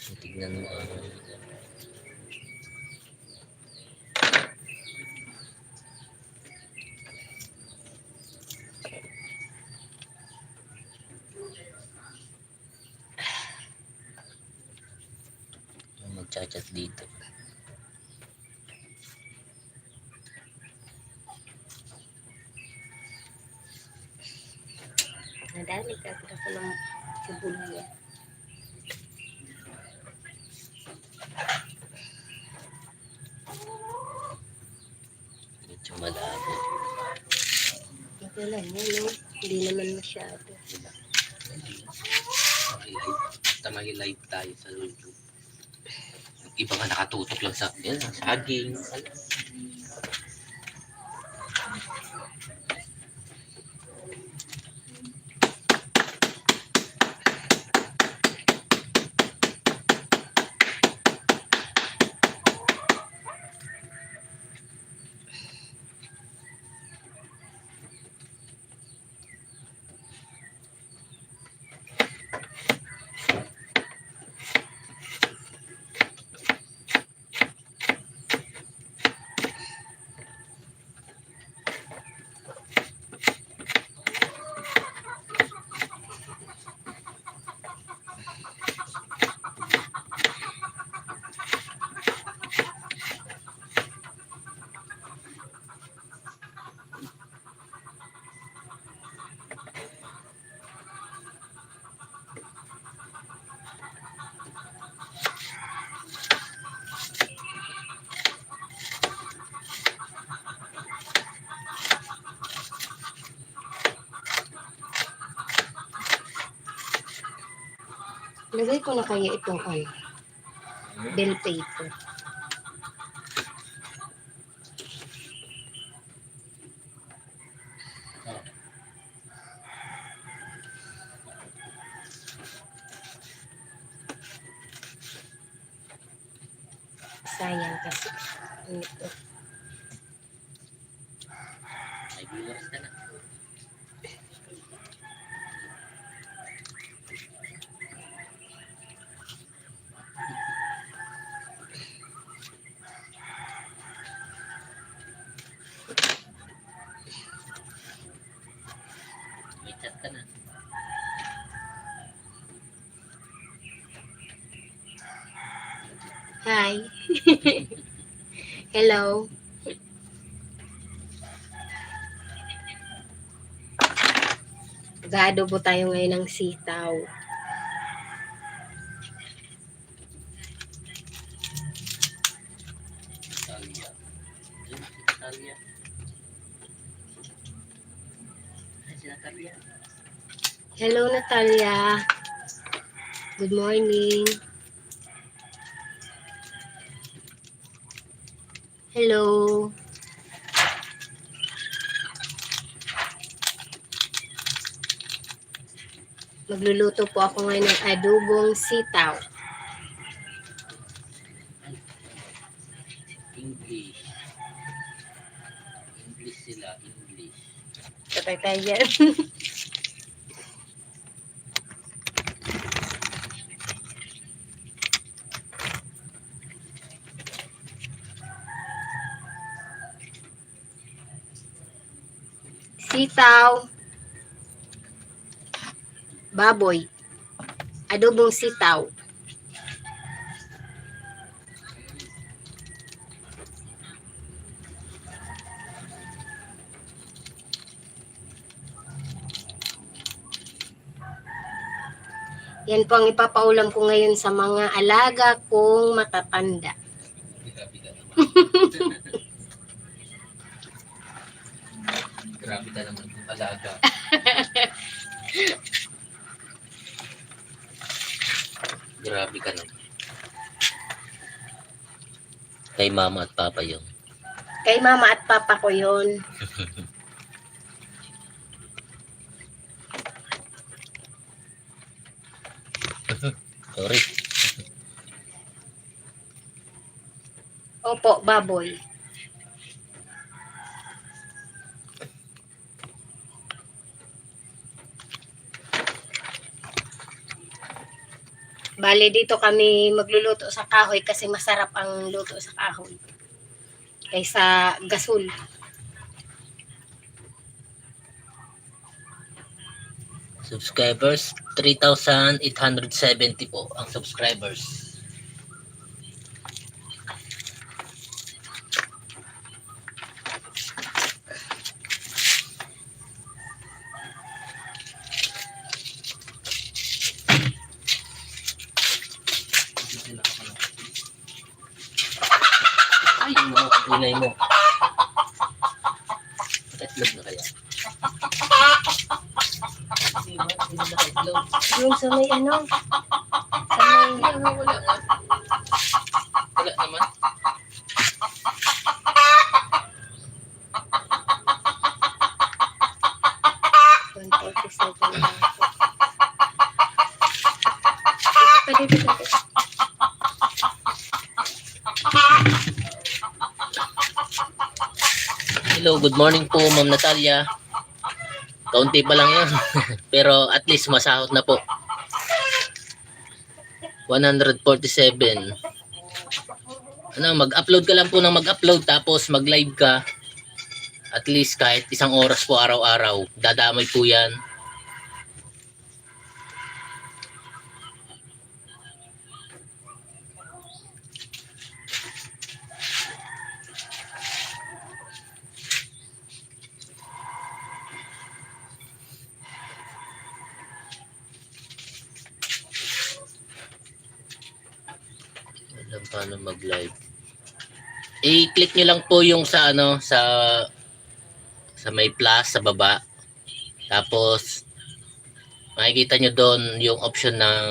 So, tignan mo magchat-chat dito. Nadali ka ko ng sibulya. Medyo malabo. Okay lang yan, no? Hindi naman masyado. Diba? Basta mag-live tayo sa YouTube. Iba nga nakatutok lang sa saging. Lagay ko na kaya itong bell paper. Sayang kasi. Ito. May viewers ka na. May chat ka na. Hi. Hello. Mag-aadobo tayo ngayon ng sitaw. Natalia. Ayun, si Natalia. Ay, si Natalia. Hello, Natalia. Good morning. Hello. Magluluto po ako ngayon ng adobong sitaw. English. English sila, English. Patay tayo dyan. Sitaw. Baboy. Adobong sitaw. Yan po ang ipapaulam ko ngayon sa mga alaga kong matatanda. Grabe ka naman kung alaga. Grabe ka naman. Kay mama at papa yun. Kay mama at papa ko yun. Sorry. Opo, baboy. Bale, dito kami magluluto sa kahoy kasi masarap ang luto sa kahoy kaysa gasol. Subscribers, 3,870 po ang subscribers. Ay, ingay mo. Itlog na kaya? Hindi mo, hindi na itlog. Yung sa may ano, sa may Wala nga. Wala naman. Hello, good morning po Ma'am Natalia. Kaunti pa lang yun. Pero at least masahod na po. 147. Ano, mag-upload ka lang po ng mag-upload tapos mag-live ka. At least kahit isang oras po araw-araw. Dadamay po yan. Alam paano mag-live. I-click nyo lang po yung sa ano, sa may plus sa baba. Tapos makikita nyo doon yung option ng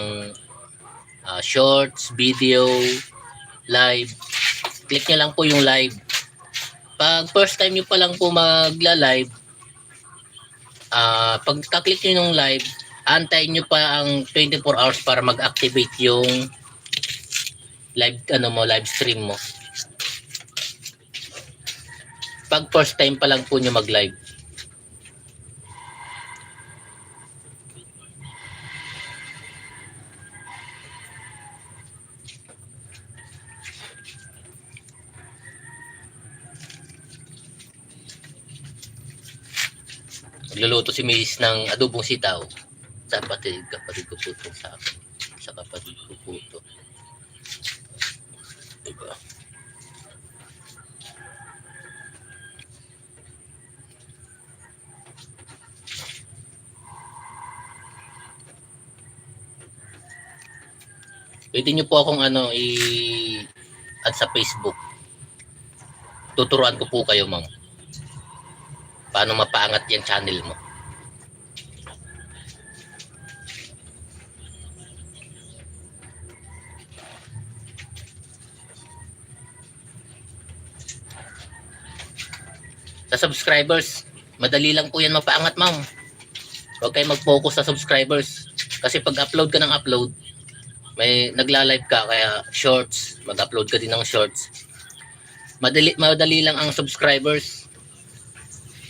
shorts, video, live. Click nyo lang po yung live. Pag first time nyo pa lang po magla-live, pag ka-click nyo yung live, antayin nyo pa ang 24 hours para mag-activate yung live live stream mo. Pag first time pa lang po nyo mag-live. Nagluluto si Miss ng adobong sitaw. Sa kapatid ko po ito sa akin. Sa kapatid ko po ito. Diba? Pwede nyo po akong i-add sa Facebook. Tuturuan ko po kayo, ma'am. Paano mapaangat yung channel mo. Sa subscribers, madali lang po yan mapaangat, ma'am. Huwag kayo mag-focus sa subscribers. Kasi pag upload ka ng upload, may nagla-live ka, kaya shorts, mag-upload ka din ng shorts. Madali lang ang subscribers.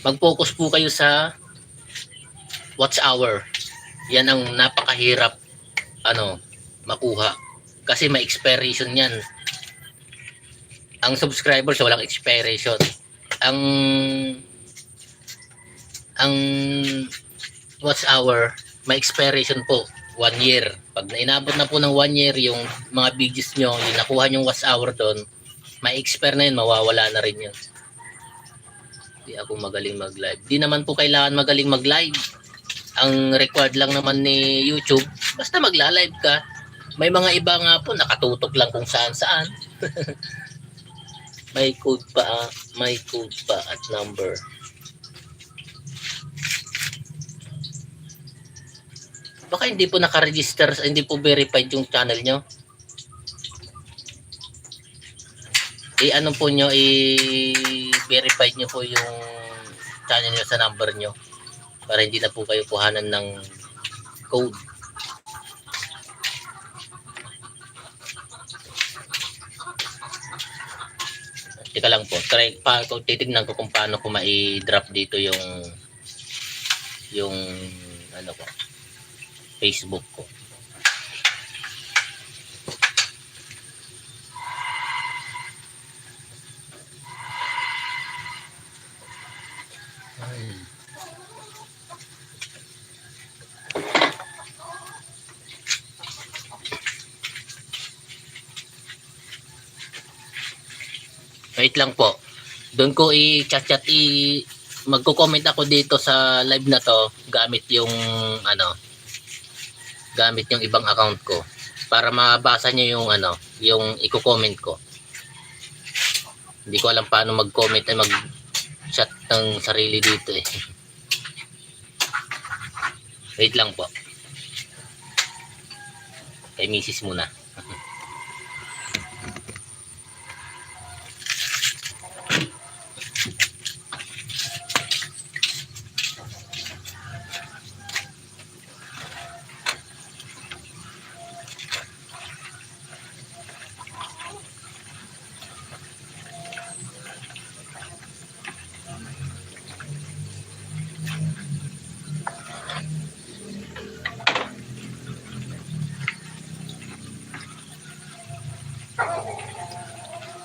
Mag-focus po kayo sa watch hour. Yan ang napakahirap makuha. Kasi may expiration yan. Ang subscribers walang expiration. Ang watch hour may expiration po 1 year. Pag nainabot na po ng 1 year yung mga videos nyo, yung nakuha nyong watch hour doon, may expire na yun, mawawala na rin yun. Di ako magaling mag-live. Di naman po kailangan magaling mag-live. Ang required lang naman ni YouTube, basta magla-live ka. May mga iba nga po, nakatutok lang kung saan-saan. May code pa at number. Baka hindi po naka-register, hindi po verified yung channel nyo. Po nyo, i-verified nyo po yung channel nyo sa number nyo para hindi na po kayo kuhanan ng code. Teka lang po, titignan ko kung paano ko ma-drop dito yung Facebook ko. Wait lang po. Doon ko i-chat-chat magko-comment ako dito sa live na to gamit yung gamit yung ibang account ko para mabasa niyo yung yung i-comment ko. Hindi ko alam paano mag-comment ay mag-chat ng sarili dito eh. Wait lang po. Kay misis muna.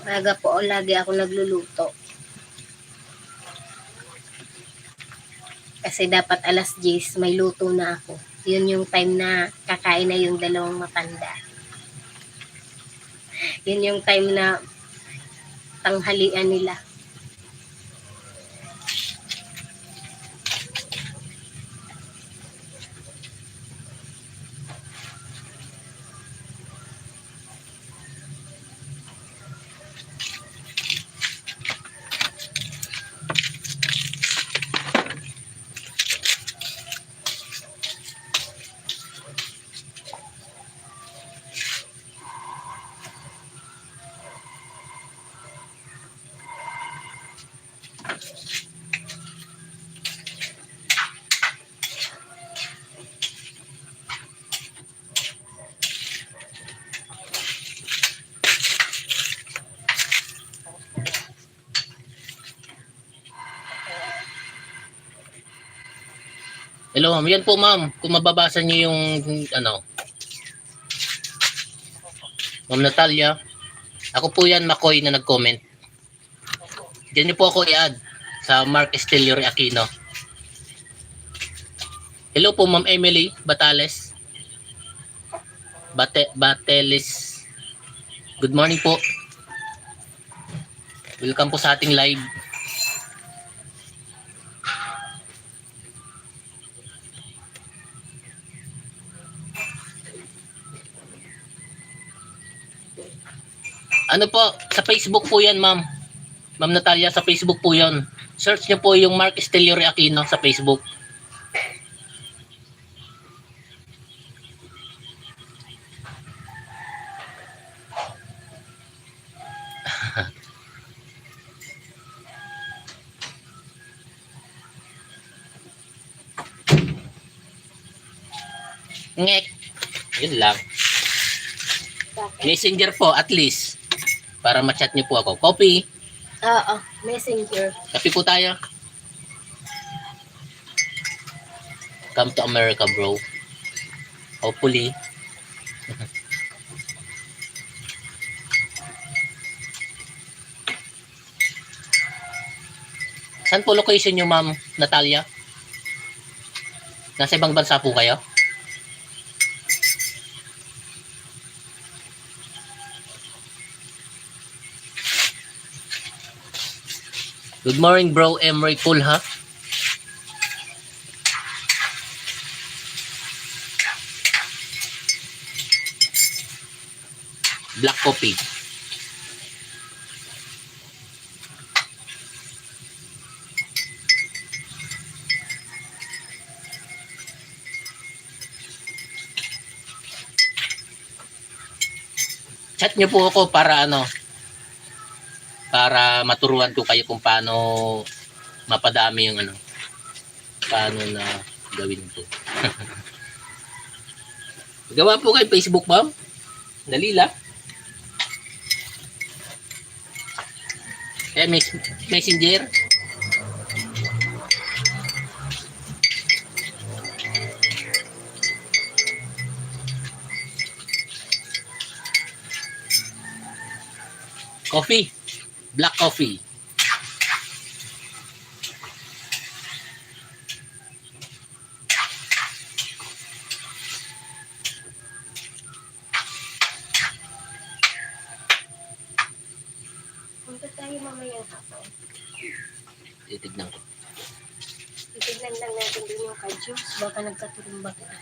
Maga po lagi ako nagluluto. Kasi dapat alas 10 may luto na ako. Yun yung time na kakain na yung dalawang matanda. Yun yung time na tanghalian nila. Hello ma'am. Yan po ma'am. Kung mababasa niyo yung Ma'am Natalia. Ako po yan, Makoy, na nag-comment. Diyan niyo po ako i-add sa Mark Estelio Aquino. Hello po Ma'am Emily Batales. Batelis. Good morning po. Welcome po sa ating live. Ano po, sa Facebook po yan, ma'am. Ma'am Natalia, sa Facebook po yan. Search niyo po yung Mark Estelio Aquino sa Facebook. Ngek. Yun lang. Messenger po, at least. Para ma-chat niyo po ako. Copy. Oo, messenger. Copy po tayo. Come to America, bro. Hopefully. Saan po location niyo, Ma'am Natalia? Nasa ibang bansa po kayo? Good morning, bro. Emery Pulha. Black coffee. Chat niyo po ako para para maturuan ko kayo kung paano mapadami yung paano na gawin ko. Gawa po kay Facebook, ma'am. Dali lang. Messenger. Coffee. Black coffee. Punta tayo mamayang hapon. Titignan ko. Titignan lang natin din yung kadyos. Baka nagkaturumbak na.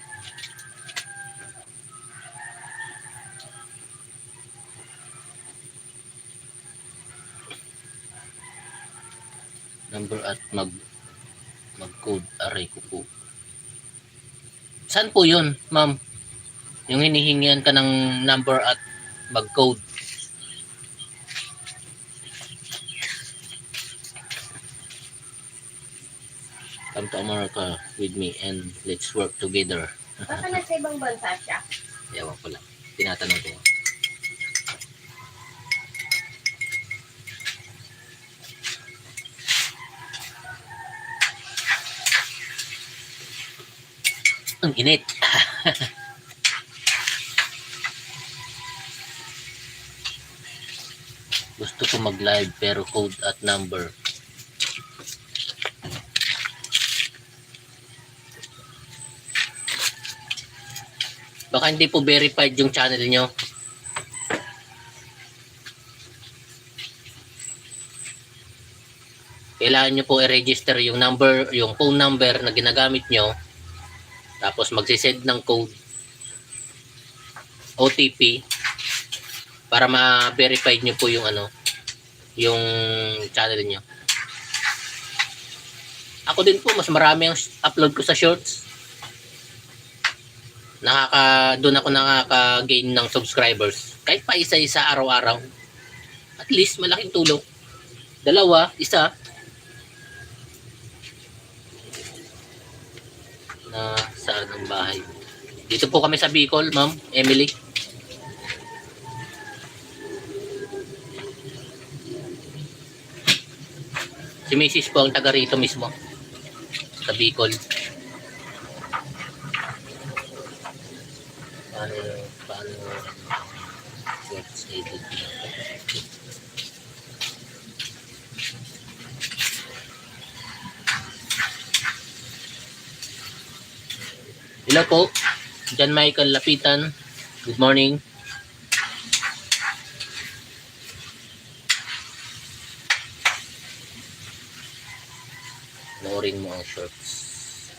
Number at mag-code. Aray ko po. Saan po yun, ma'am? Yung hinihingian ka ng number at mag-code. Come to America with me and let's work together. Baka nasa ibang bansa siya. Ewan ko lang. Tinatanong ko. Ang init. Gusto ko mag-live pero code at number. Baka hindi po verified yung channel nyo. Kailangan nyo po i-register yung number, yung phone number na ginagamit nyo. Tapos magsisend ng code OTP para ma-verify nyo po yung yung channel nyo. Ako din po, mas marami ang upload ko sa shorts. Doon ako nakaka-gain ng subscribers. Kahit pa isa-isa araw-araw. At least malaking tulong. 2, 1. Na saan ang bahay? Dito po kami sa Bicol, Ma'am Emily. Si Mrs. po ang taga rito mismo. Sa Bicol. Paano let's edit na. Hello po, John Michael Lapitan. Good morning. Noorin mo ang shorts.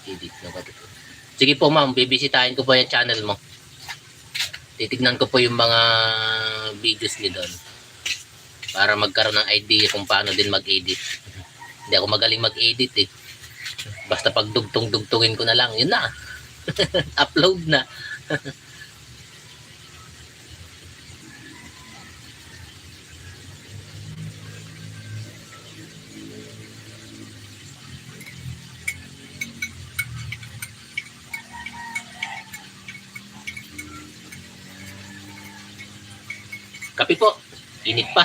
Edit na ba ito? Sige po ma'am, bibisitahin ko po yung channel mo. Titignan ko po yung mga videos niyo doon. Para magkaroon ng idea kung paano din mag-edit. Hindi ako magaling mag-edit eh. Basta pag dugtong-dugtungin ko na lang, yun na. Upload na. Kape po. Init pa.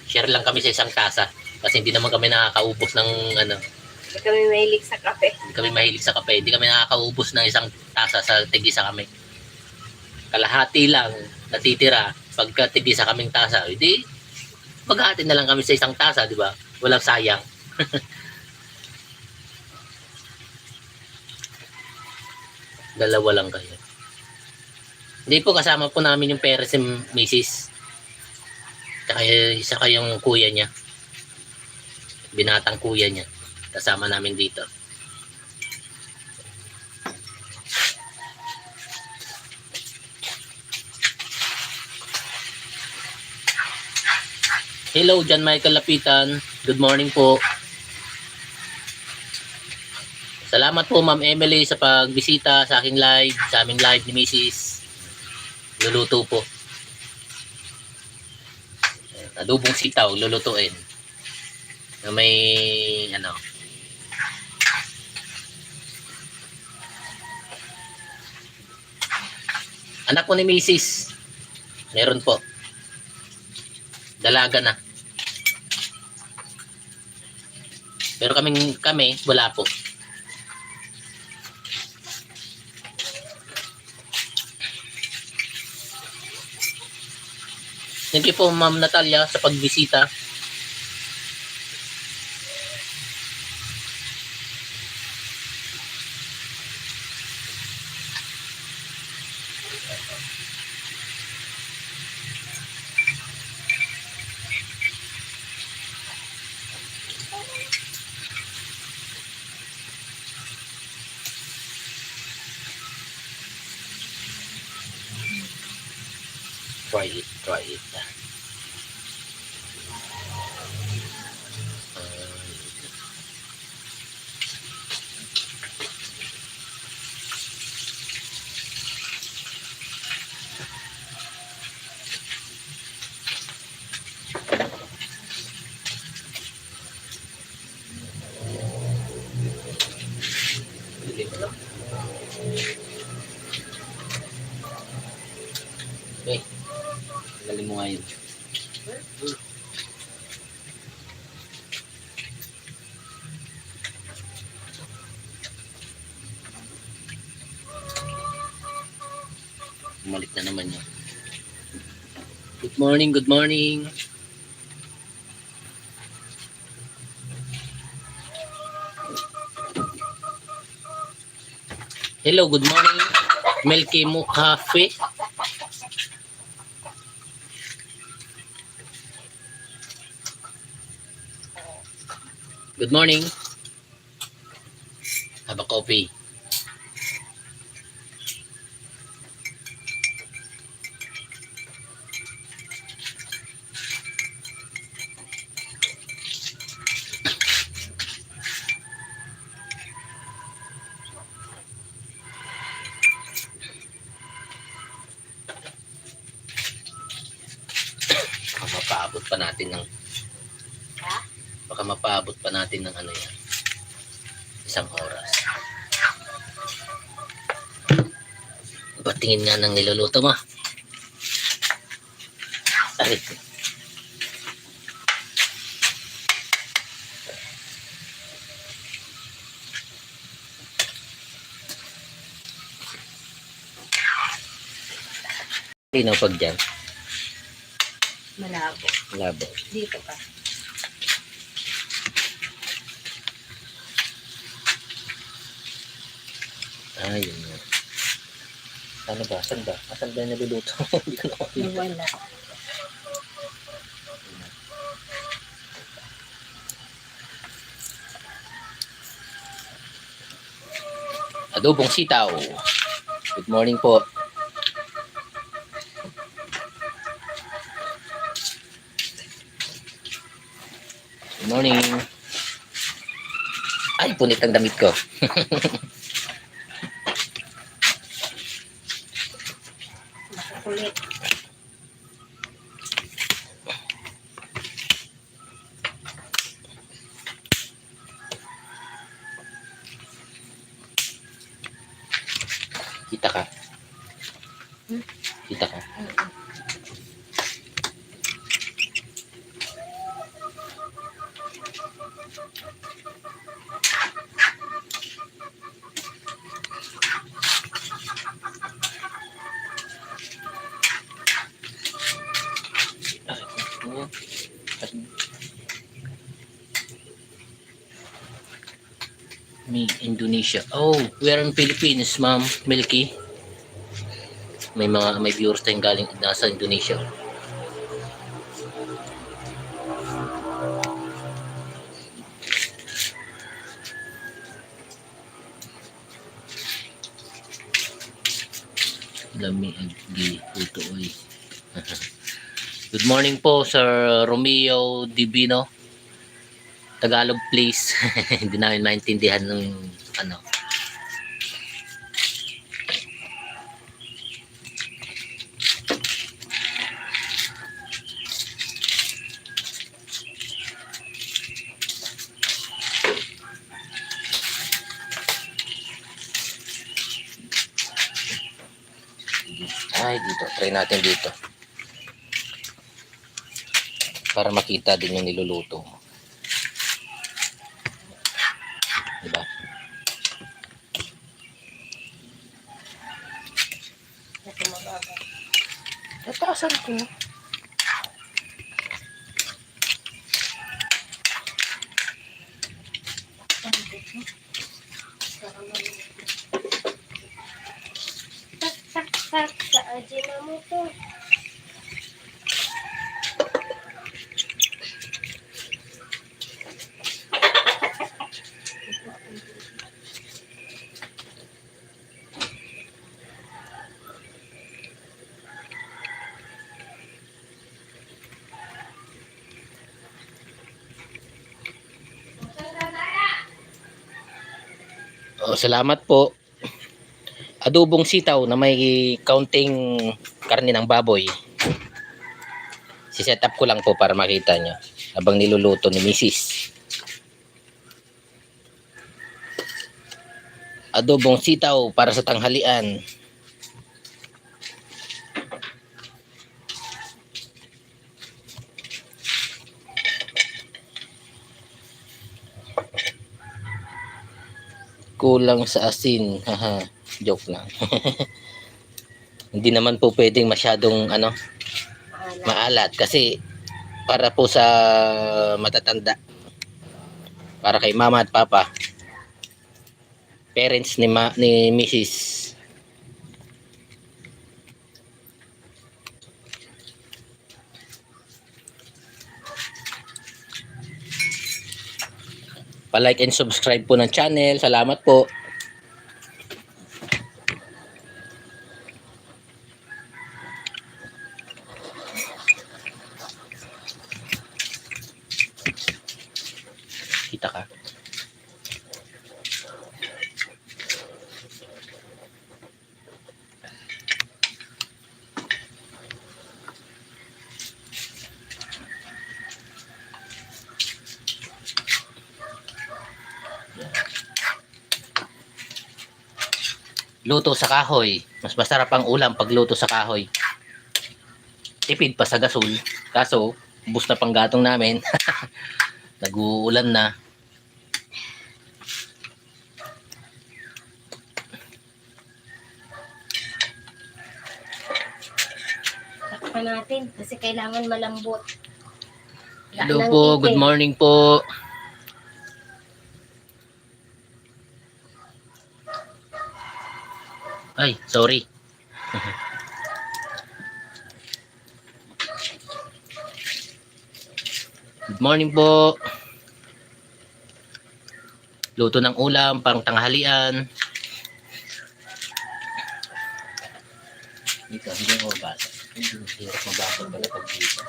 Share lang kami sa isang tasa. Kasi hindi naman kami nakakaubos ng Hindi kami mahilig sa kape. Hindi kami mahilig sa kape. Hindi kami nakakaubos ng isang tasa sa tig-isa kami. Kalahati lang natitira pagka tig-isa kaming tasa. Hindi, maghati na lang kami sa isang tasa, di ba? Walang sayang. Dalawa lang kayo. Hindi po, kasama po namin yung pera si Mrs. Kaya isa kayong kuya niya. Binatang kuya niya. Kasama namin dito. Hello, John Michael Lapitan. Good morning po. Salamat po, Ma'am Emily, sa pagbisita sa aking live, sa aming live ni Mrs. Luluto po. Adobong sitaw, lulutuin. Na may, anak ko ni Mrs. Meron po. Dalaga na. Pero kami, wala po. Thank you po, Ma'am Natalia, sa pagbisita. Try it, try it. Pili ko lang. Okay. Galing mo nga yun. Bumalik na naman yun. Good morning, good morning. Hello, good morning. Milky Mo Cafe. Good morning. Have a coffee. Mapaabot pa natin ng baka mapaabot pa natin ng ano yan, 1 oras. Patingin nga ng niluluto mo. Ay. Linaw pag dyan. Malabo. Labo. Dito ka. Ayun nga. Ano ba? Saan ba? Asan ba yung niluluto? Hindi ko na makita. Nawala. Adobong sitaw. Good morning po. Good morning. Ay, punit ang damit ko. Makukulit. Kita ka? Kita ka? Me, Indonesia. Oh, we're in Philippines, Ma'am Milky. May viewers tayong galing nasa Indonesia. Lami agi puto oy. Good morning po, Sir Romeo Divino. Tagalog please. Hindi namin maintindihan ng ano. Ay, dito. Try natin dito. Para makita din yung niluluto mo. Diba? Ito mababa. Nataasan ko. Tak, tak, tak. Sa Ajinomoto. Oh, salamat po. Adobong sitaw na may kaunting karne ng baboy. Si-set up ko lang po para makita nyo habang niluluto ni Mrs. Adobong sitaw para sa tanghalian. Kulang sa asin. Haha, joke lang. Hindi naman po pwedeng masyadong maalat kasi para po sa matatanda. Para kay mama at papa. Parents ni Mrs. Pa-like and subscribe po ng channel. Salamat po. Kita ka. Luto sa kahoy. Mas masarap ang ulam pag luto sa kahoy. Tipid pa sa gasol. Kaso, ubos na pang gatong namin. Nag-uulan na. Takpan natin kasi kailangan malambot. Hello po, good morning po. Ay, sorry. Good morning po. Luto ng ulam, pang tanghalian. Dito, hindi mo mabasa. Hirap mabasa pala pag dito.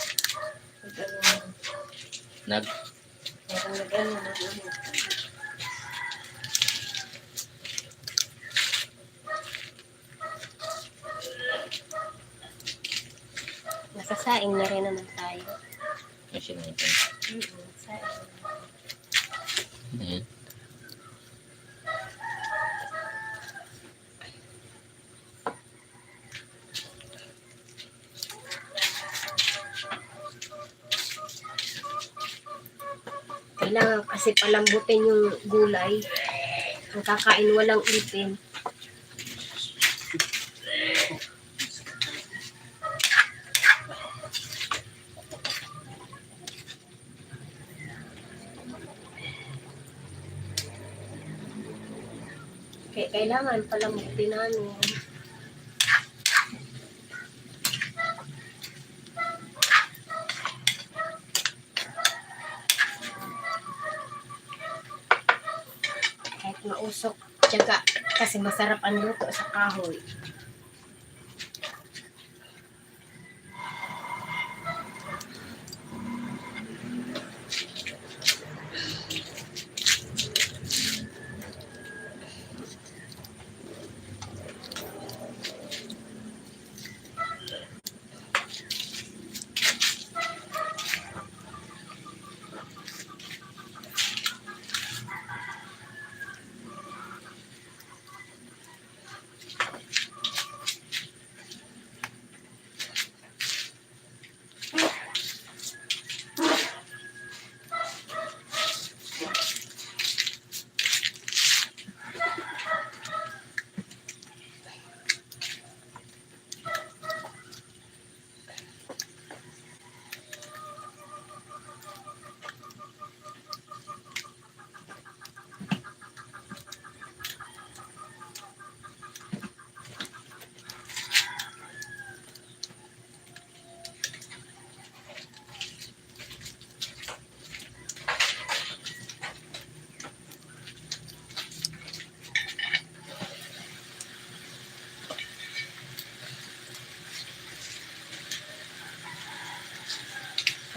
Masasaing na rin naman tayo. Kasi na ito. Saing. Ayan. Kailangan kasi palambutin yung gulay. Ang kakain walang ipin. Kaya kailangan palambutin namin. Kahit mausok, tiyaga, kasi masarap ang luto sa kahoy.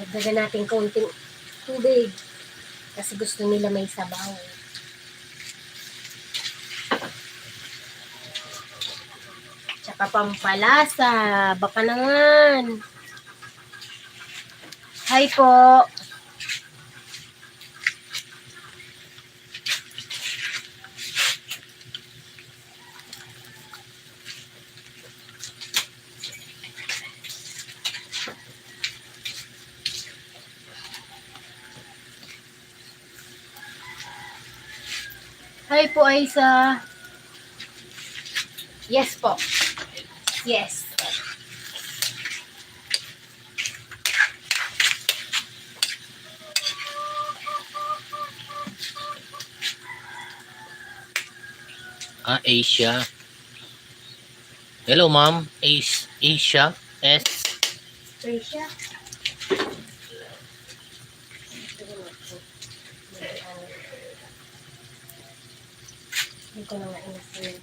Dagdagan natin konting tubig kasi gusto nila may sabaw. Kapampalasa. Baka naman. Hi po. Hi po, Aisa. Yes po. Yes. Asia. Hello, ma'am. Asia. S. Asia. Hindi ko na nga inasin.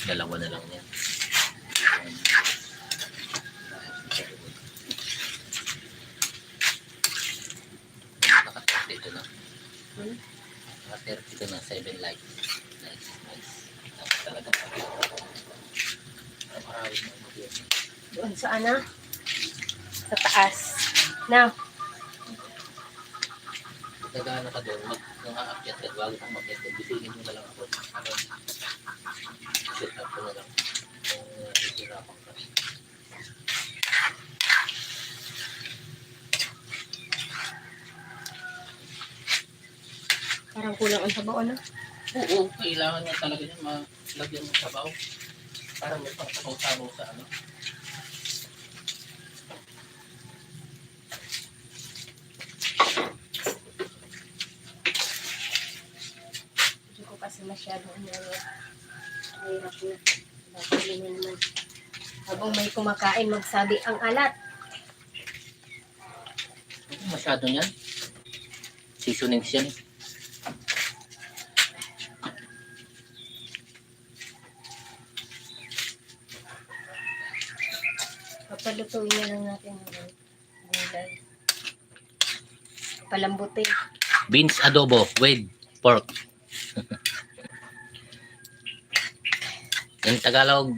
Dalawa na lang yan. Naka-30 na. Naka-30 na. 7 likes. Nice. Talaga. Maraming mga video. Doon sa ano? Sa taas. Now, Nagana ka doon, nung aakyat ka, bago kang mag-get, bisingin mo na lang ako. Set up ko na lang. Kung hihirapan ka. parang kulang ang sabaw, ano? Oo, kailangan niya talaga niya malagyan ng sabaw. Para may pang-sabaw sa ano. Hindi ko kasi masyadong mahirap na. Dahil na naman. Habang may kumakain, magsabi ang alat. Masyado niyan. Seasonings yan. Papalutuin na lang natin ang gulay. Palambutin. Beans adobo with pork. In Tagalog,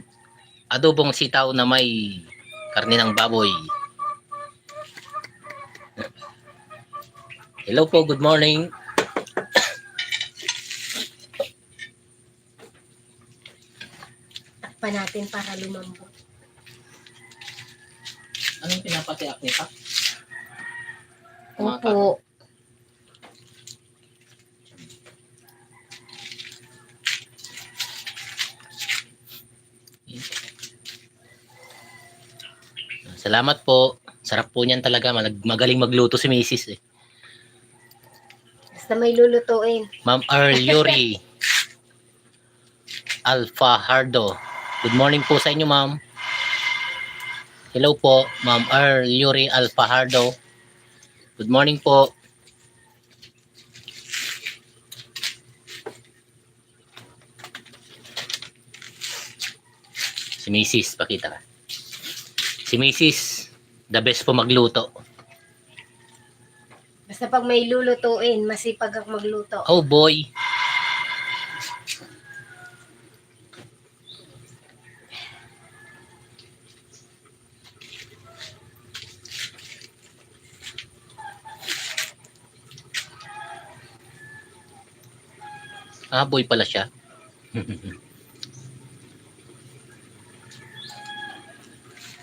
adobong sitaw na may karne ng baboy. Hello po, good morning. Takpan natin para lumambot. Anong pinapatiak nito? Opo. Salamat po. Sarap po niyan talaga. Magaling magluto si Mrs. eh. Basta may lulutuin. Ma'am Yuri Alfajardo. Good morning po sa inyo, ma'am. Hello po, Ma'am Yuri Alfajardo. Good morning po. Si Mrs. Pakita ka. Si Mrs. The best po magluto. Basta pag may lulutuin, masipag ang magluto. Oh boy. Ah, boy pala siya.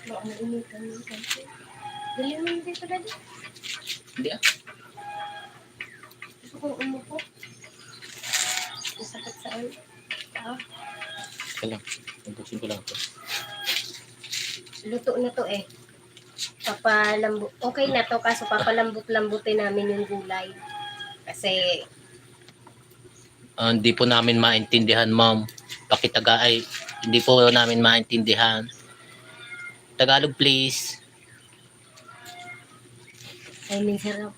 Baka mainitan yung kanto. Dali mo hindi ko dali. Hindi ah. Gusto kong umupo. Masakit saan. Ito lang. Ubusin ko lang ito. Luto na to eh. Okay na to, kaso papalambot-lambutin namin yung gulay. Kasi Hindi po namin maintindihan, ma'am. Pakitaga ay hindi po namin maintindihan. Tagalog, please. ay may sarap.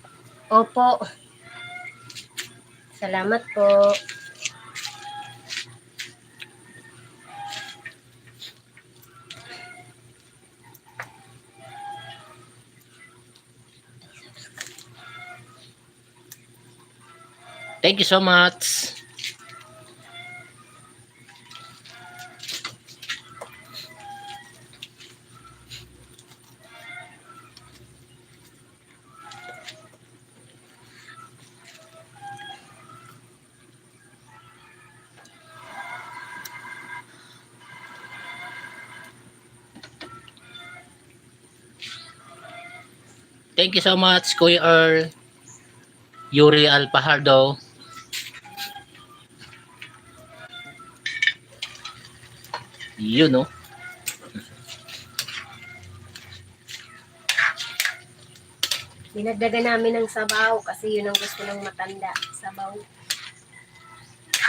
Opo. Salamat po. Thank you so much. Thank you so much, Kuya Earl. Yuri Alpajardo. Yun, no? Dinagdagan namin ng sabaw kasi yun ang gusto ng matanda. Sabaw.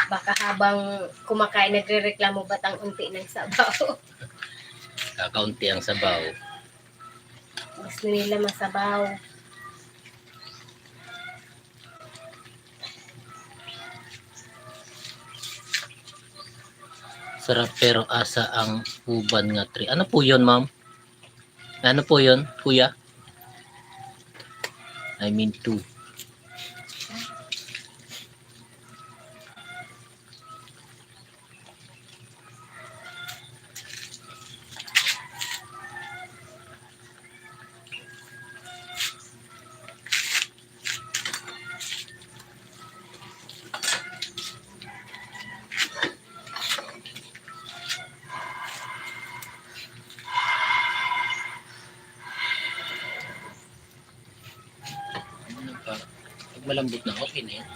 Baka habang kumakain, nagre-reklamo ba't ang unti ng sabaw? Kakaunti ang sabaw. Gusto nila masabaw. Sarap pero asa ang uban nga tree. Ano po yun, ma'am? Ano po yun, kuya? I mean two. Pag malambot na, okay na yan.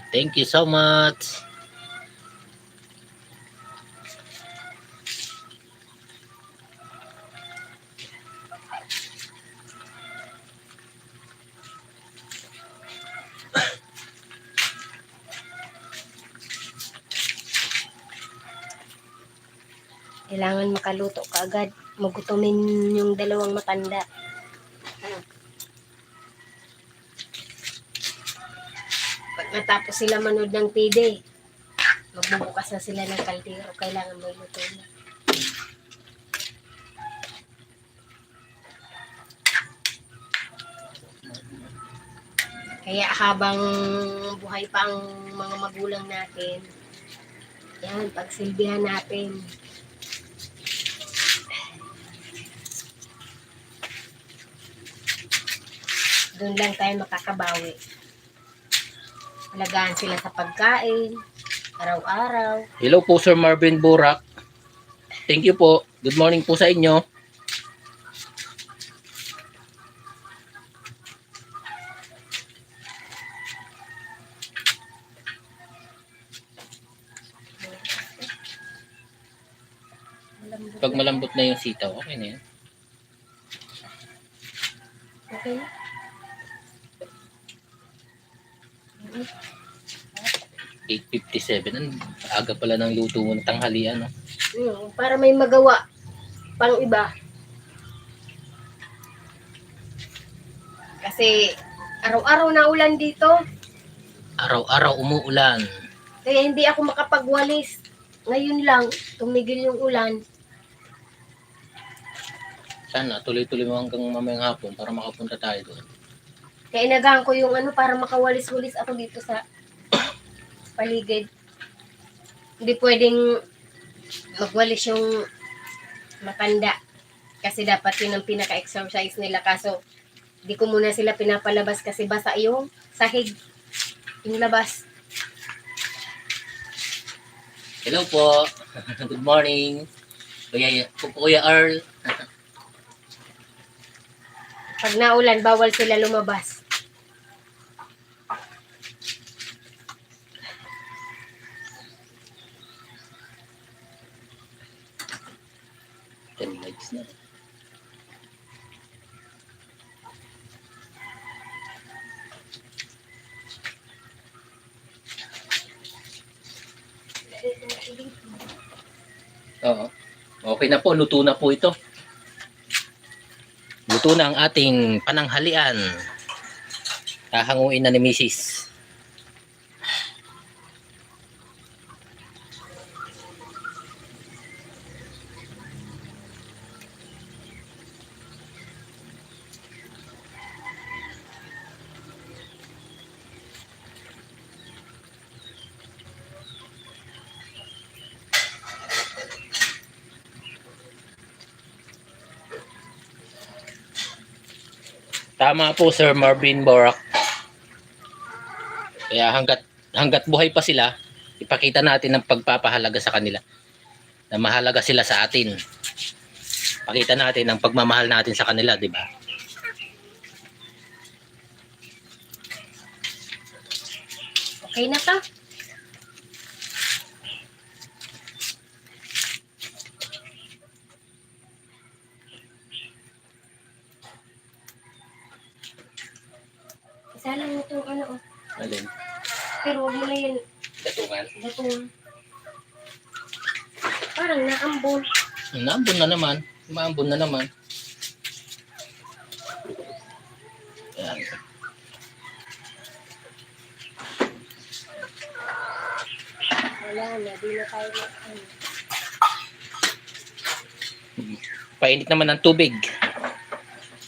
Thank you so much. Kailangan makaluto ka agad. Magutumin yung dalawang matanda. Pag natapos sila manood ng TV, magbubukas na sila ng kaldero. Kailangan may luto na. Kaya habang buhay pa ang mga magulang natin, yan, pagsilbihan natin. Doon lang tayo makakabawi. Alagaan sila sa pagkain, araw-araw. Hello po, Sir Marvin Burak. Thank you po. Good morning po sa inyo. Pag malambot na yung sitaw, okay na yan. Okay. 8:57. Ang aga pala ng luto mo ng tanghalian. No? Para may magawa pang iba. Kasi araw-araw na ulan dito. Araw-araw umuulan. Kaya hindi ako makapagwalis. Ngayon lang, tumigil yung ulan. Sana tuloy-tuloy mo hanggang mamayang hapon para makapunta tayo doon. Kaya inagahan ko yung para makawalis-walis ako dito sa paligid. Hindi pwedeng magwalis yung matanda. Kasi dapat yun ang pinaka-exercise nila. Kaso, di ko muna sila pinapalabas kasi basa yung sahig. Yung labas. Hello po. Good morning. Kuya Earl. Pag naulan, bawal sila lumabas. Likes na. Oo. Okay na po, luto na po ito. Luto na ang ating pananghalian. Hahanguin na ni Mrs. Tama po, Sir Marvin Borak. Kaya hanggat buhay pa sila, ipakita natin ang pagpapahalaga sa kanila. Na mahalaga sila sa atin. Pakita natin ang pagmamahal natin sa kanila, di ba? Okay na to. Isa lang itong ano, oh. Alin? Pero huwag mo na yan Datungan. gatong. Parang naambon. Naambon na naman. Maambon na naman. Ayan. Wala na, di na tayo na ano. Painit naman ng tubig.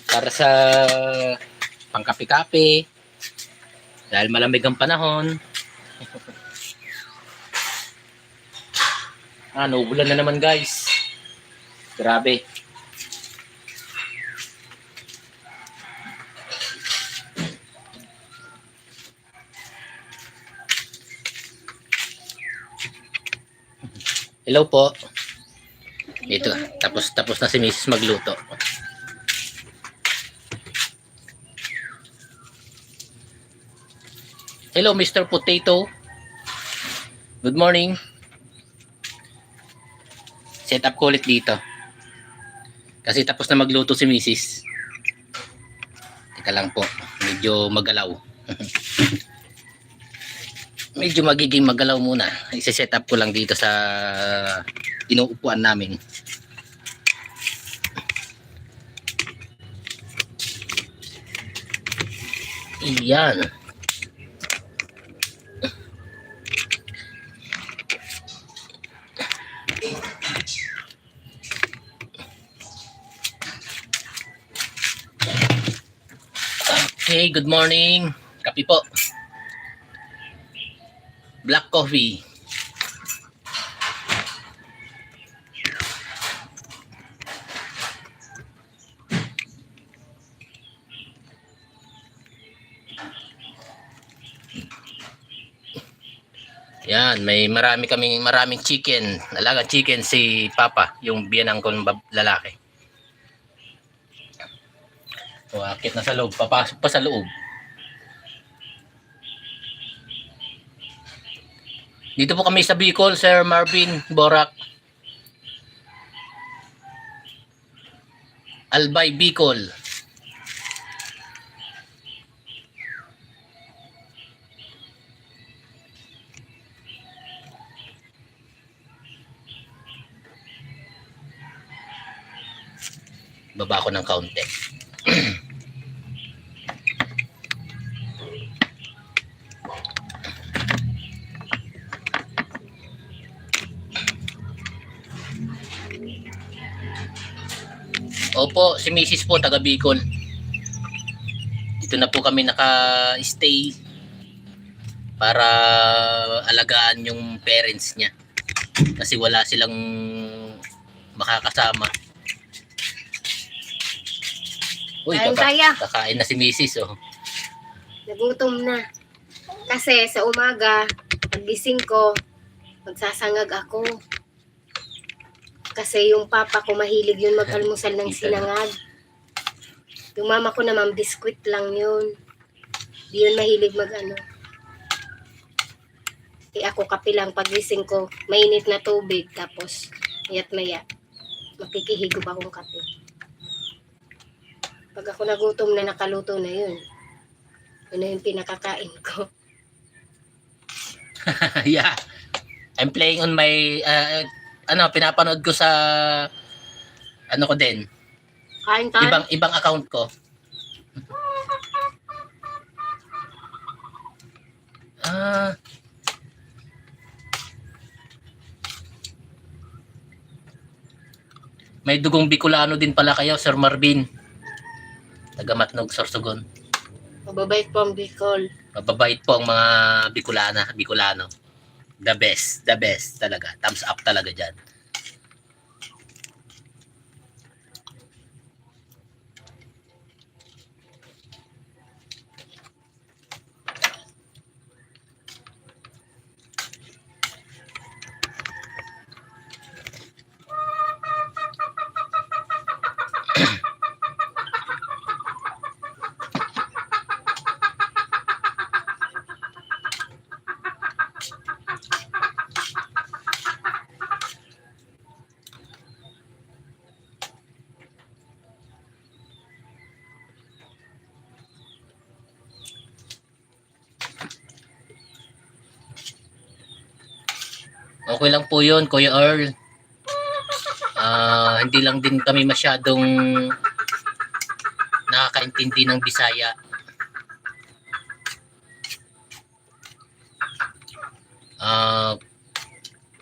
Para sa pangkape-kape. Dahil malamig ang panahon. Nauulan na naman guys. Grabe. Hello po. Ito, tapos na si Mrs. magluto. Hello, Mr. Potato. Good morning. Set up ko ulit dito. Kasi tapos na magluto si Mrs. Teka lang po. Medyo magalaw. Medyo magiging magalaw muna. I-set up ko lang dito sa inuupuan namin. Iyan. Okay, good morning. Kape po. Black coffee. Yan, maraming chicken. Alagang chicken si Papa, yung biyanang kong lalaki. So, akit na sa loob. Papasok pa sa loob. Dito po kami sa Bicol, Sir Marvin Borak. Albay, Bicol. Baba ko ng kaunti. Opo, si Mrs. po, taga Bicol. Dito na po kami naka-stay para alagaan yung parents niya. Kasi wala silang makakasama. Uy, Kain tayo. kakain na si Mrs. Oh. Nagutom na. Kasi sa umaga, pagising ko, magsasangag ako. Kasi yung papa ko mahilig yun mag-almusal ng sinangag. Yung mama ko naman, biskwit lang yun. Di yun mahilig mag-ano. Ako kape lang pagising ko, mainit na tubig. Tapos, mayat maya, makikihigop akong kape. Pag ako nagutom na nakaluto na yun, yun na yung pinakakain ko. Yeah. I'm playing on my pinapanood ko sa ko din. Kain tayo. Ibang account ko. May dugong Bicolano din pala kayo, Sir Marvin. Taga Matnog, Sorsogon. Mababait po ang Bicol. Mababait po ang mga Bicolano. The best talaga. Thumbs up talaga dyan. Okay lang po yun, Kuya Earl. Hindi lang din kami masyadong nakakaintindi ng Bisaya.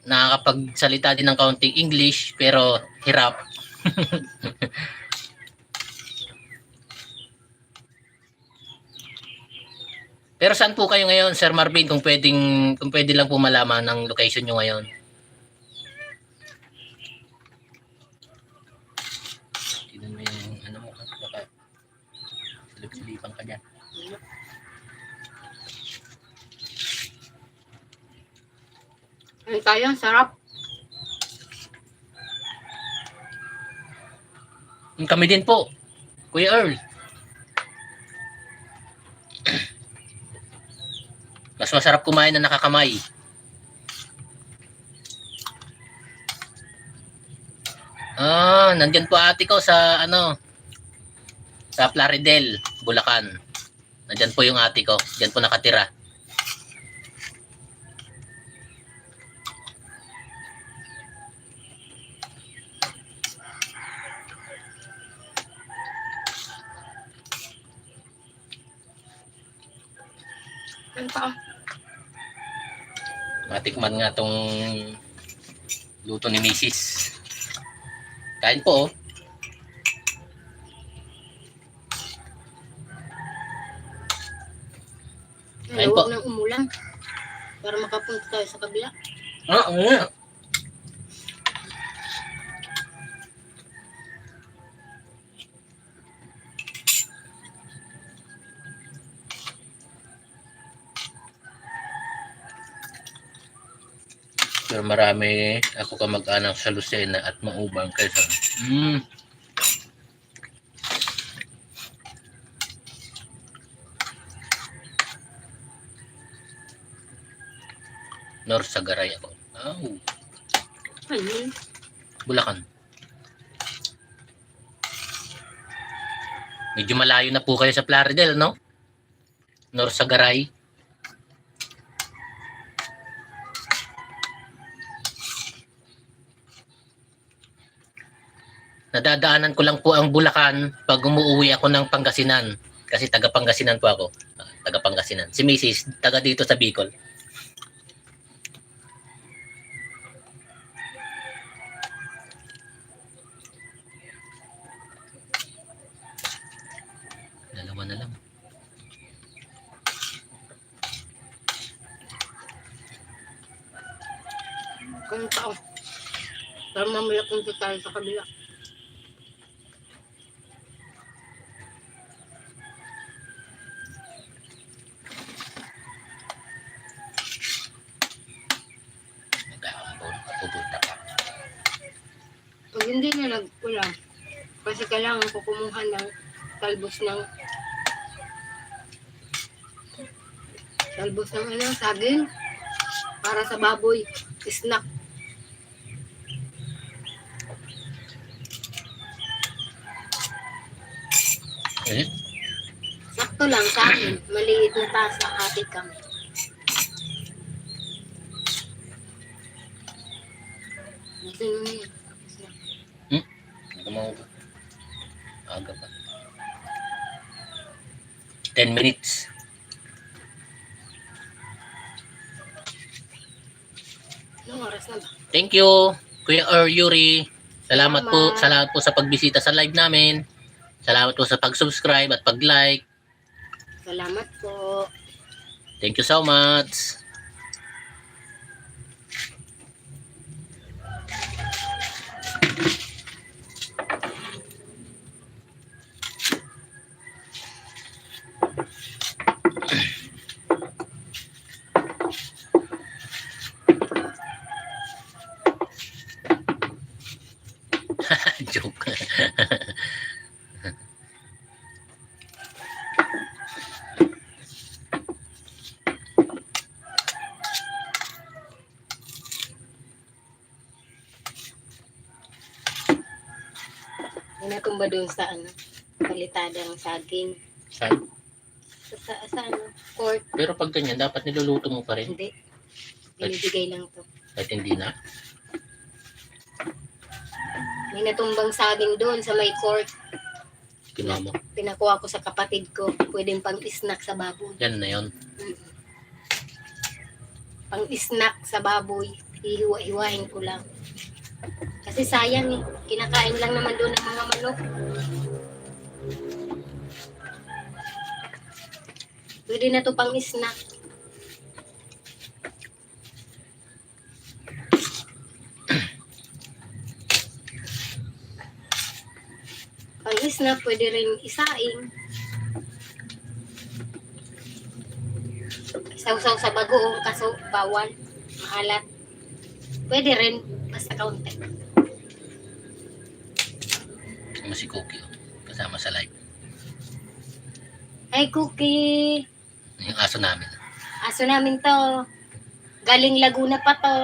Nakakapagsalita din ng kaunting English pero hirap. Pero saan po kayo ngayon, Sir Marvin, kung pwede lang po malaman ng location nyo ngayon? Tignan mo yung ano mo, baka silip-silipan ka dyan. Ano tayo? Sarap. Kami din po, Kuya Earl. Mas masarap kumain na nakakamay. Nandyan po ate ko sa sa Plaridel, Bulacan. Nandyan po yung ate ko. Diyan po nakatira. Ano pa? Matikman nga tong luto ni Mrs. Kain po, oh. Ay, Ayun po. huwag nang umulan. Para makapunta tayo sa kabila. Oo. Pero marami ako kamag-anak sa Lucena at Maubang Quezon. North Sagaray ako. Ano? Bulacan. Medyo malayo na po kayo sa Plaridel, no? North Sagaray. Nadadaanan ko lang po ang Bulacan pag umuwi ako ng Pangasinan. Kasi taga Pangasinan po ako. Taga Pangasinan. Si Mrs. taga dito sa Bicol. Dalawa na lang. Kung tao. Para mamaya punta tayo sa kabila. Pupunta ka. Pag hindi na nag-ulam, kasi kailangan ko kumuha ng talbos ng saging para sa baboy, snack. Sakto lang sa akin, maliit na tasa, hati kami. Gusto nyo na yun. Aga pa. 10 minutes. Anong oras na ba? Thank you, Kuya Yuri. Salamat po sa pagbisita sa live namin. Salamat po sa pag-subscribe at pag-like. Salamat po. Thank you so much. Joke. May natumba doon sa palitadang saging. Saan? Sa court. Pero pag ganyan, dapat niluluto mo pa rin. Hindi. Binibigay lang to. Kahit hindi na. May natumbang saging doon sa may court. Kinuha mo. Pinakuha ko sa kapatid ko. Pwedeng pang snack sa baboy. Yan na yun. Pang snack sa baboy. Hihiwa-hiwain ko lang. Kasi sayang eh. Kinakain lang naman doon ng mga manok. Pwede na to pang snack. Pang snack, pwede rin isaing. Sausaw sa bagoong, kaso bawal. Maalat. Pwede rin, basta kaunti. Ano si Cookie, oh. Kasama sa live. Ay, Cookie! Yung aso namin. Aso namin to. Galing Laguna pa to.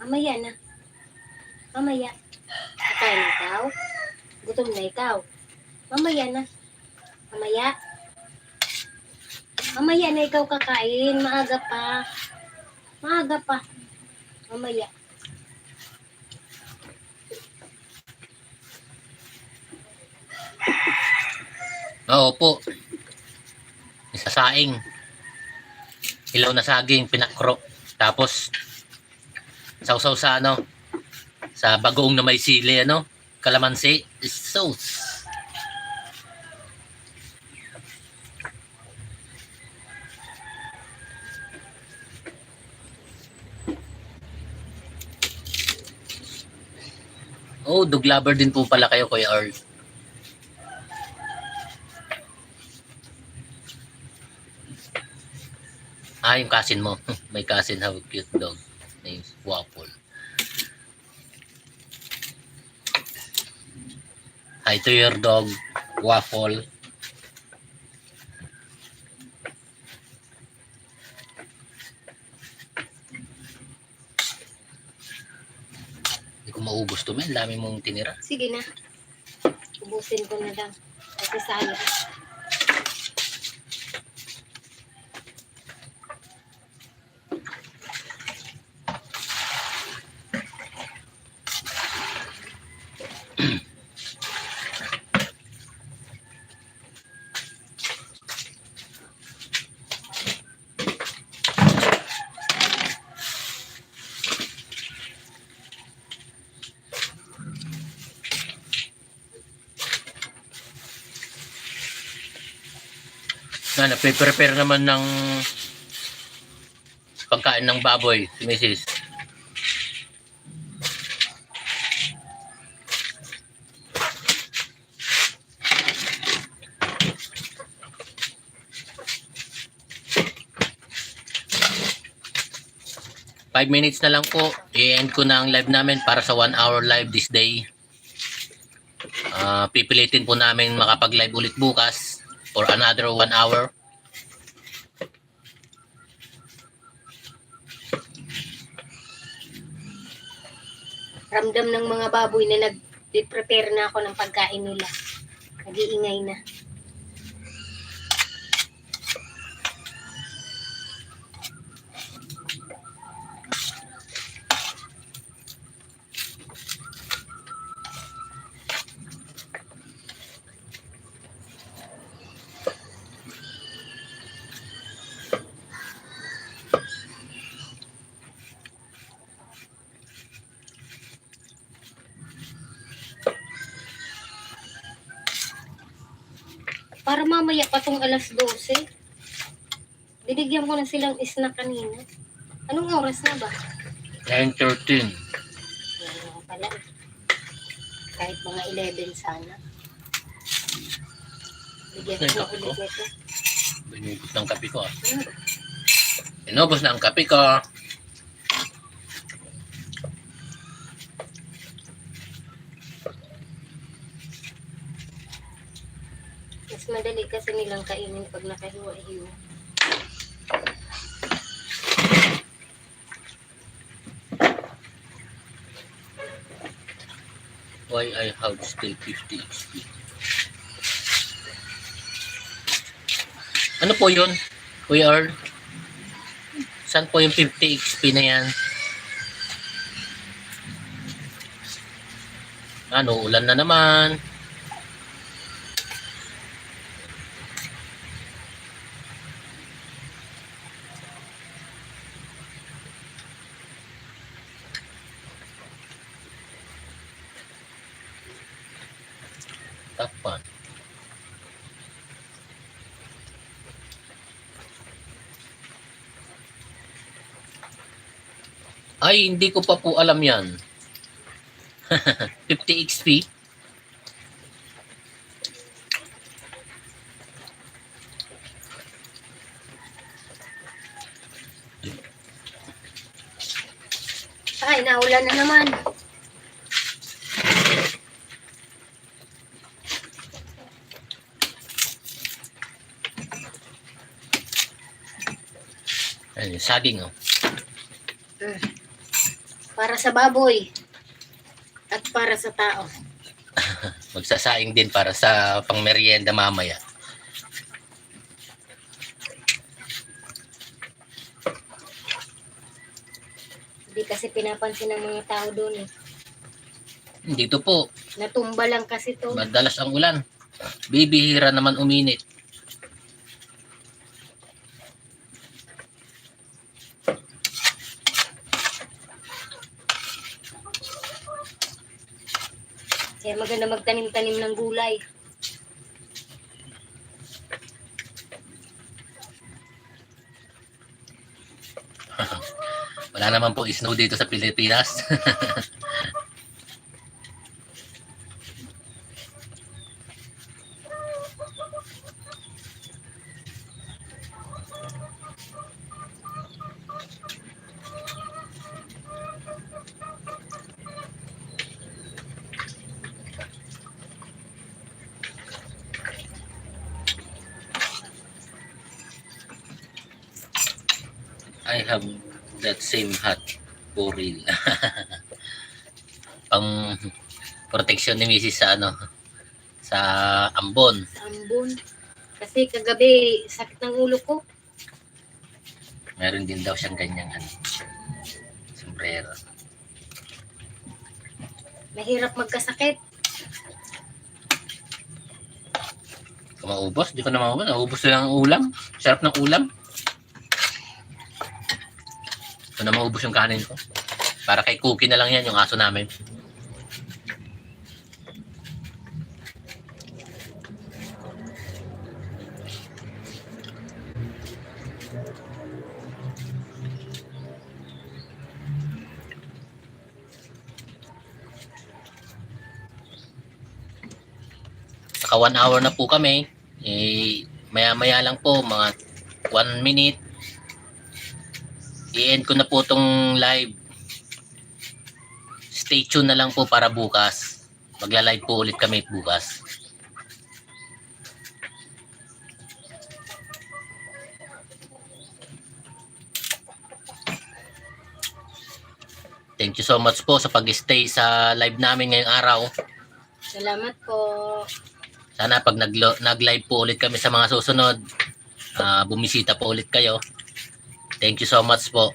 Mamaya na. Mamaya. Kakain na ikaw? Gutom na ikaw? Mamaya na. Mamaya. Mamaya na ikaw kakain. Maaga pa. Maaga pa. Mamaya. Oo po. Isa saing. Hilaw na saging, pinakro. Tapos, sausaw sa ano, sa bagoong na may sili, ano, kalamansi, sauce. Oh, dog lover din po pala kayo, Kuya Earl. Ah, yung cousin mo. May cousin, how cute dog. Name's Waffle. Hi to your dog, Waffle. Hindi ko maubos to, men. Dami mong tinira. Sige na. Ubusin ko na lang. Kasi sayang. Na, nagpe-prepare naman ng pagkain ng baboy, si Mrs. Five minutes na lang po. I-end ko na ang live namin para sa 1 hour live this day. Pipilitin po namin makapag-live ulit bukas for another 1 hour. Ramdam ng mga baboy na nag-prepare na ako ng pagkain nila. Nag-iingay na. Para mamaya pa tong alas 12. Binigyan ko na silang snack kanina. Anong oras na ba? 9:13. Ano pala. Kahit mga 11 sana. Bigyan ko na ulit ito. Binubos ng kape ko. Binubos na ang kape ko. Mas madali kasi nilang kainin pag nakahiwa-hiwa. Why I have still 50 XP? Ano po yun? We are, saan po yung 50 XP na yan? Ano, ulan na naman. Tapan. Ay, hindi ko pa po alam yan. 50 XP. Ay, naulan na naman. Ayun, saging, oh. Para sa baboy. At para sa tao. Magsasaing din para sa pangmeryenda mamaya. Hindi kasi pinapansin ng mga tao doon eh. Dito po, Natumba lang kasi to. madalas ang ulan. Bibihira naman uminit. Kaya maganda magtanim-tanim ng gulay. Wala naman po snow dito sa Pilipinas. I have that same hat for real. Pang proteksyon ni Mrs. sa ano, sa ambon. Sa ambon. Kasi kagabi, sakit ng ulo ko. Meron din daw siyang ganyang ano, sombrero. Mahirap magkasakit. Kung maubos, di ko na maubos. Naubos na lang ang ulam. Sarap ng ulam. Ito na maubos yung kanin ko. Para kay Cookie na lang yan, yung aso namin. Saka 1 hour na po kami. Maya-maya lang po, mga 1 minute. I-end ko na po tong live. Stay tuned na lang po para bukas. Magla-live po ulit kami bukas. Thank you so much po sa pag-stay sa live namin ngayong araw. Salamat po. Sana pag nag-live po ulit kami sa mga susunod, bumisita po ulit kayo. Thank you so much po.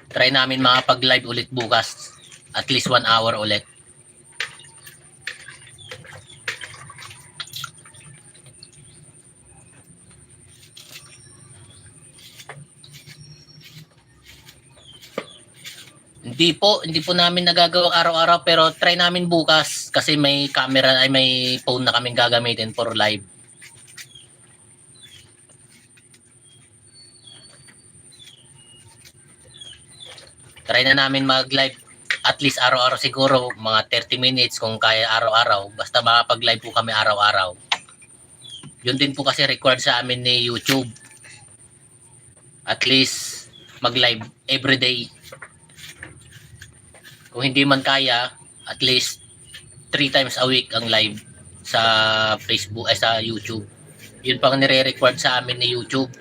Try namin makapag-live ulit bukas. At least 1 hour ulit. Hindi po namin nagagawa araw-araw pero try namin bukas kasi may camera ay may phone na kaming gagamitin for live. Try na namin mag-live at least araw-araw siguro mga 30 minutes kung kaya araw-araw basta makapag-live po kami araw-araw. Yun din po kasi required sa amin ni YouTube. At least mag-live everyday. Kung hindi man kaya, at least 3 times a week ang live sa Facebook ay sa YouTube. Yun pang nire-record sa amin ni YouTube.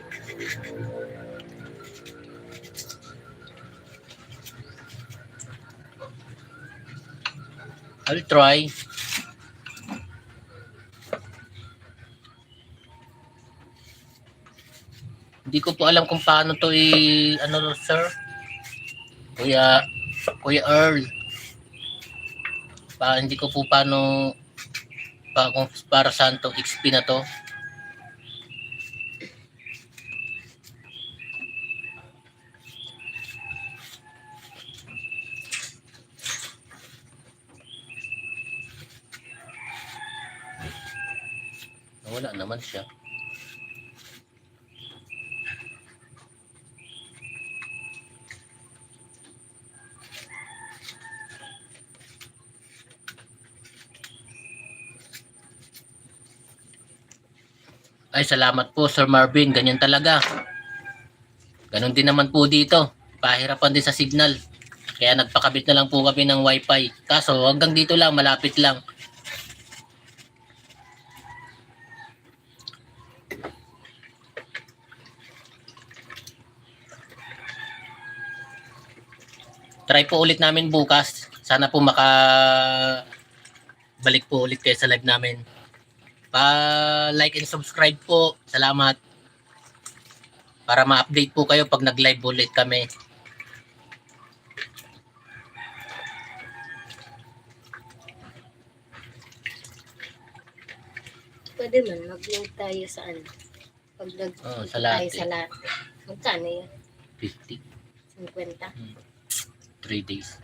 I'll try. Hindi ko po alam kung paano to ano sir? Kuya Earl. Hindi ko po paano kung para saan to XP na to. Wala naman siya. Ay, salamat po Sir Marvin. Ganyan talaga. Ganon din naman po dito. Pahirapan din sa signal. Kaya nagpakabit na lang po kami ng wifi. Kaso hanggang dito lang, malapit lang. Try po ulit namin bukas. Sana po balik po ulit kayo sa live namin. Pa-like and subscribe po. Salamat. Para ma-update po kayo pag nag-live ulit kami. Pwede man, mag-link tayo sa ano. Pag Sa tayo latte. sa latte. Magkano yun? 50. 50? 3 days.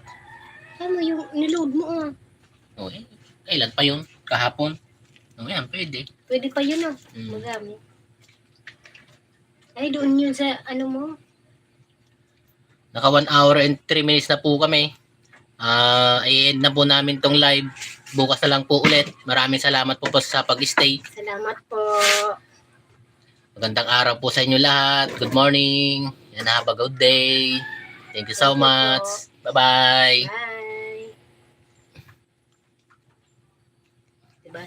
Tama yung niload mo ah. O kailan pa yun? Kahapon? O yan, pwede. Pwede pa yun ah. Mm. Magamit. Ay, doon yun sa ano mo. Naka 1 hour and 3 minutes na po kami. I-end na po namin tong live. Bukas na lang po ulit. Maraming salamat po sa pag-stay. Salamat po. Magandang araw po sa inyo lahat. Good morning and have a good day. Thank you so Thank you much. Bye-bye. Bye. Diba,